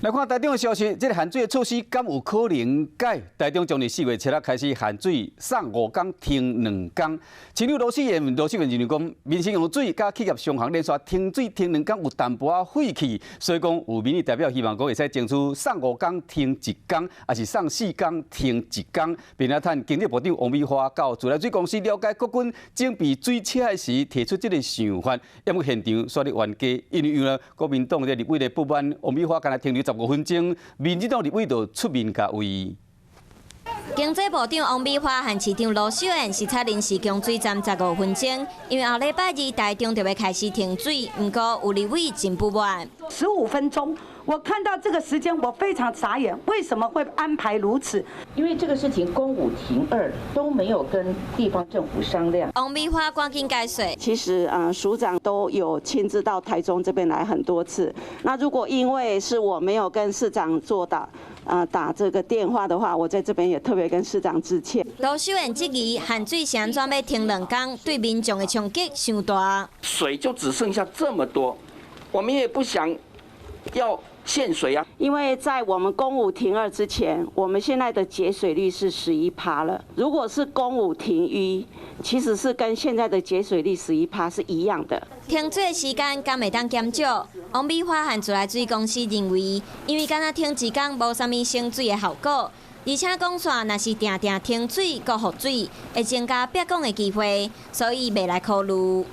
来看台中的消息，这个限水的措施敢有可能改？台中将于4月7日开始限水，送5天停2天。青柳罗市人员讲，民生用水甲企业商行连续停水停2天有淡薄仔晦气，所以讲有民意代表希望讲会使争取送5天停1天，还是送4天停1天，并且趁经济部长王美花到自来水公司了解国军整备水车时提出这个想法，要么现场刷咧冤家，因为呢国民党的立委的不满，王美花干来停留15分钟，民进党立委就出面甲慰。经济部长王美花和市长罗秀燕视察临时供水站15分钟，因为后礼拜2台中就要开始停水，不过有立委真不满。15分钟，我看到这个时间我非常傻眼，为什么会安排如此？因为这个事情公5停2都没有跟地方政府商量。王美花赶紧解释，其实署长都有亲自到台中这边来很多次。那如果因为是我没有跟市长打这个电话的话，我在这边也特别跟市长致歉。罗秀燕质疑限水是安怎要停2天，对民众的冲击伤大。水就只剩下这么多，我们也不想要限水啊。因为在我们公5停2之前，我们现在的节水率是11%了。如果是公5停1，其实是跟现在的节水率11%是一样的。停水的时间敢会当减少？王美花和自来水公司认为，因为敢若停1天无啥物省水的效果，而且讲线若是定定停水、搁覆水，会增加曝光的机会，所以未来考虑。